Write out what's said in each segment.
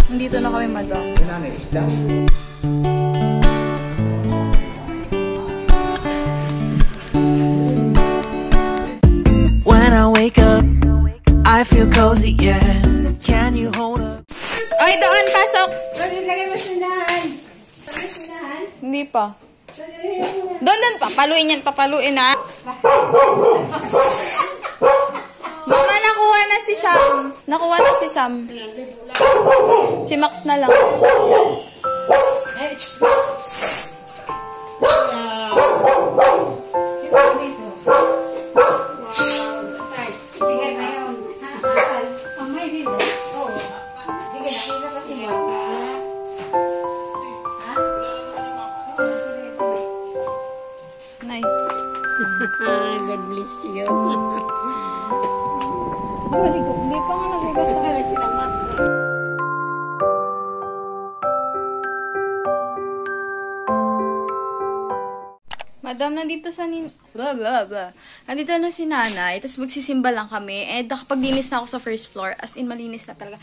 Nandito na kami, madam. When I wake up, I feel cozy, yeah. Can you hold up? Ay, doon, pasok! Lagay mo sinahan. Hindi pa. Doon pa. Papaluin na. Mama, nakuha na si Sam. Si Max na lang. Nay. God bless you. Hindi pa nga nagbabasa. Madam, nandito nandito na si nanay, tapos magsisimba lang kami, nakapaglinis na ako sa first floor, as in, malinis na talaga.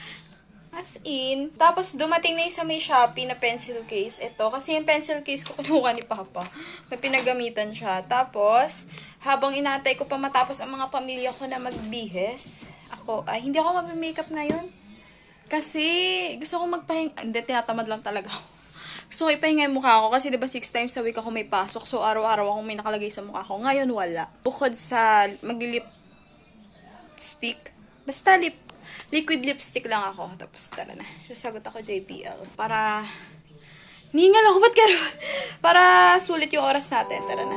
As in, tapos dumating na yung sa may Shopee na pencil case, ito, kasi yung pencil case ko kinuha ni Papa, may pinagamitan siya, tapos, habang inatay ko pa matapos ang mga pamilya ko na magbihes, hindi ako mag-makeup ngayon, kasi, gusto ko magpahinga, hindi, tinatamad lang talaga ako. So, ipahinga yung mukha ko kasi diba 6 times a week ako may pasok. So, araw-araw ako may nakalagay sa mukha ko. Ngayon, wala. Bukod sa mag-lipstick. Basta liquid lipstick lang ako. Tapos, tara na. Sasagot ako JPL. Para, ningal ako. Ba't karo? Para sulit yung oras natin. Tara na.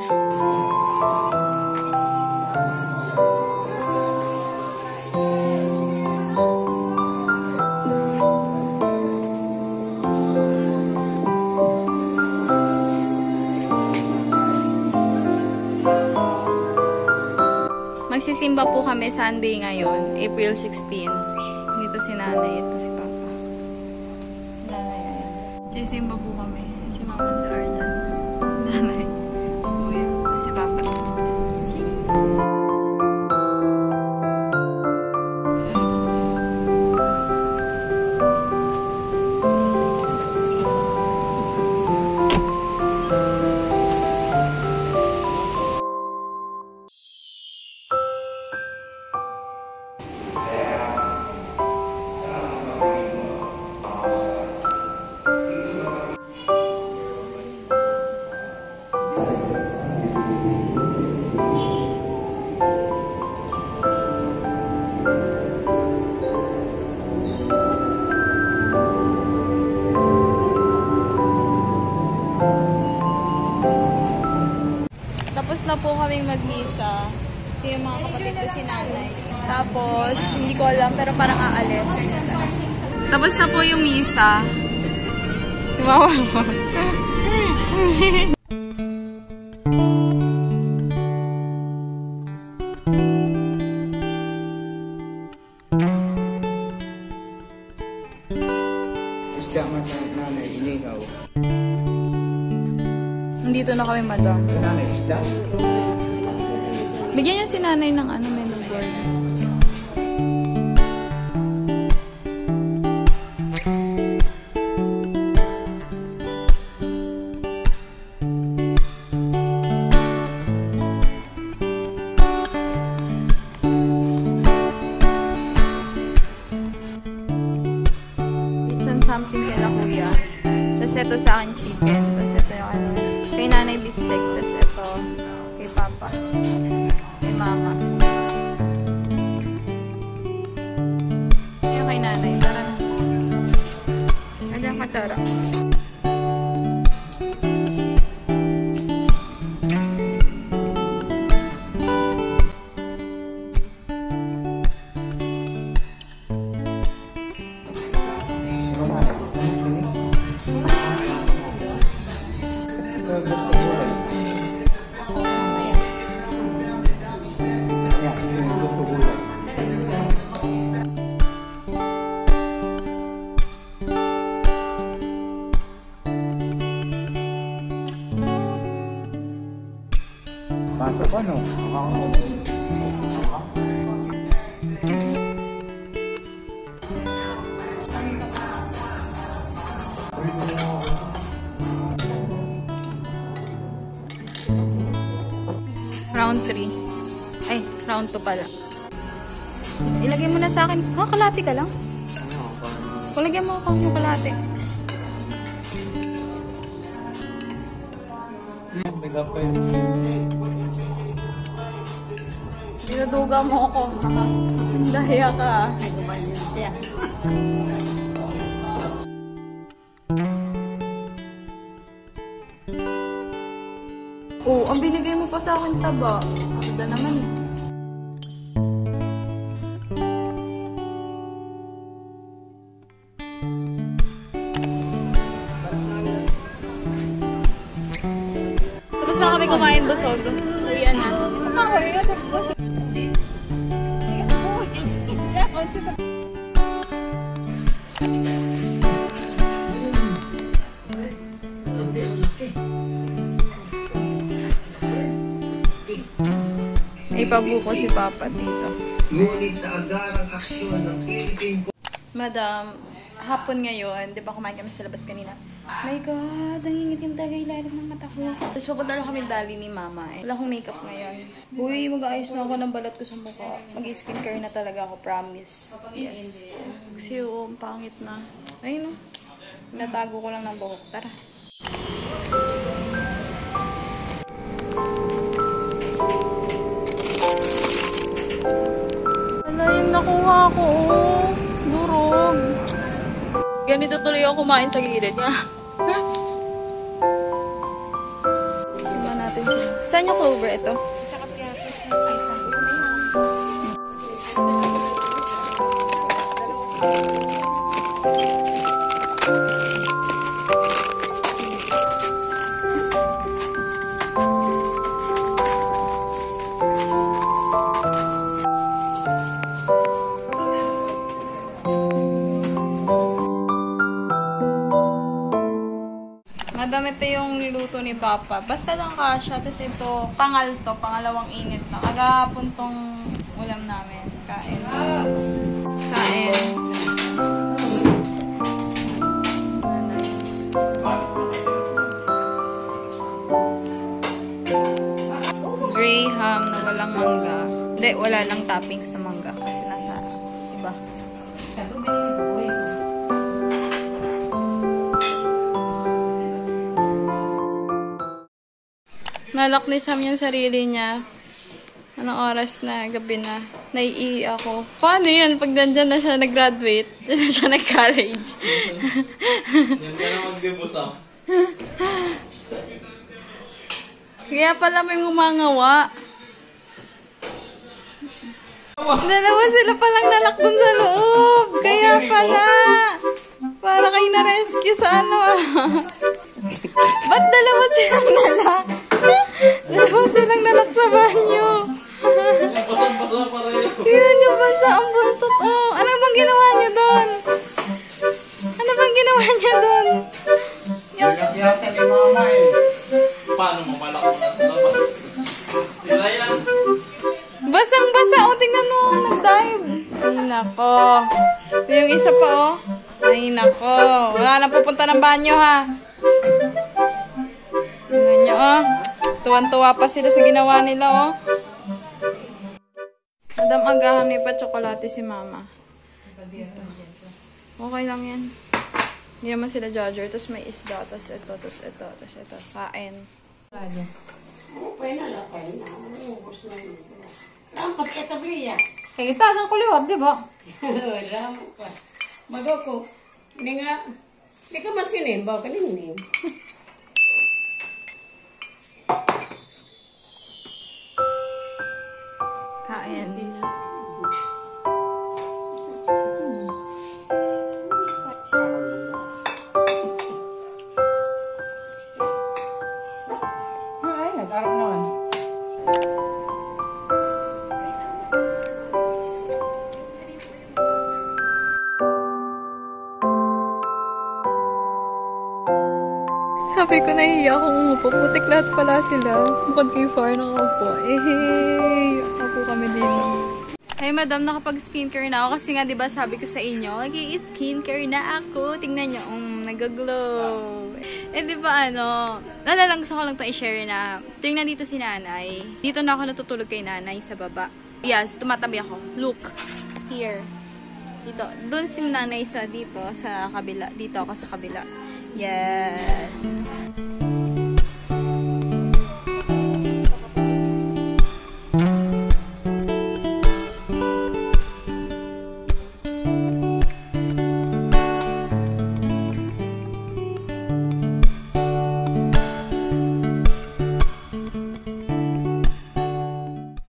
Magsisimba po kami Sunday ngayon, April 16. Dito si nanay, ito si Papa. Si nanay, ayan. Magsisimba po kami. Si Mama, si Arlan. Si nanay, si Kuya, si Papa. Tapos na po kaming mag-misa. Yung mga kapatid ko si nanay. Tapos, hindi ko alam, pero parang aalis. Tapos na po yung misa. Iwawa mo. Nandito na kami, madam. Bigyan niyo si nanay ng menu board. It's something kay Kuya. Tapos ito sa akin chicken. Tapos ito yung kay nanay bistek. Tapos ito kay Papa. Kay Mama. Yung kay nanay. Tara na. Andiyan ka, Tara. Round 3. Ay, round 2 pala. Ilagay mo na sa akin. Ha, kalate ka lang? Kulagyan mo ako yung kalate. Dinuduga mo ako. Dahil ka. Oh, ang binigay mo pa sa akin taba. Ganda naman eh. Tapos na kami kumain busog. Uwi na. Ipabuko si Papa dito. Ngunit sa agarang aksyon ng Philippine Madam, hapon ngayon, di ba kumain kami sa labas kanina? My God, ang ingitim talaga ilalim ng mata ko. Tapos pupunta lang kami dali ni Mama. Wala akong makeup ngayon. Uy, mag-aayos na ako ng balat ko sa mukha. Mag-skincare na talaga ako, promise. Yes. Kasi ang pangit na. Ayun o. Natago ko lang ng buhok. Tara. Wala yung nakuha ko. Durog. Ganito tuloy ako kumain sa gilid niya. Tingnan natin sila. Saan yung clover ito? Madam, ito yung niluto ni Papa. Basta lang kasha. Tapos ito, pangalawang init na. Agapon tong ulam namin. Kain. Kain. Graham na walang mangga. Hindi, wala lang toppings sa mangga. Kasi nasa iba. Nalak ni Sam yung sarili niya. Anong oras na? Gabi na. Naiihi ako. Paano yan? Pag nandyan na siya nag-graduate, dyan na siya nag-college. Yan ka na mag-debo, Sam. Kaya pala may ngumangawa. Dalawa sila palang nalak dun sa loob. Kaya pala. Para kayo na-rescue sa ano ah. Ba't dalawa silang nalak? Dalawa silang nalak sa banyo. Basang-basa pareho. Tingnan niyo basa ang buntot. Oh. Ano bang ginawa niyo doon? Ano bang ginawa niyo doon? Yata ni Mama eh. Paano mamalak mo na sa labas? Sila yan. Basang-basa. O, tingnan mo. Nag-dive. Ay, nako. Ito yung isa pa, oh. Ay, nako. Wala nang pupunta ng banyo, ha. Tingnan nyo, oh. Tuwan-tuwa pa sila sa ginawa nila, oh. Madam, agahan may pa tsokolate si Mama. Ito. Okay lang yan. Hindi naman sila judger. Tapos may isda. Tapos ito, tapos ito, tapos ito. Kain. Kaya kita ang kuliwag, di ba? Magoko. Hindi nga. Hindi ka man sinimbaw. Kalinim. Kain. Ay, nag-arap naman. Sabi ko, nahihiya akong umupo. Putik lahat pala sila. Bukod kay Far nakaupo. Hey madam, nakapag-skincare na ako kasi nga 'di ba sabi ko sa inyo, skincare na ako. Tingnan niyo, nag-glow. Eh 'di ba gusto ko lang 'to i-share na tingnan dito si nanay. Dito na ako natutulog kay nanay sa baba. Yes, tumatabi ako. Look. Here. Dito. Doon si nanay sa dito sa kabila. Dito ako sa kabila. Yes.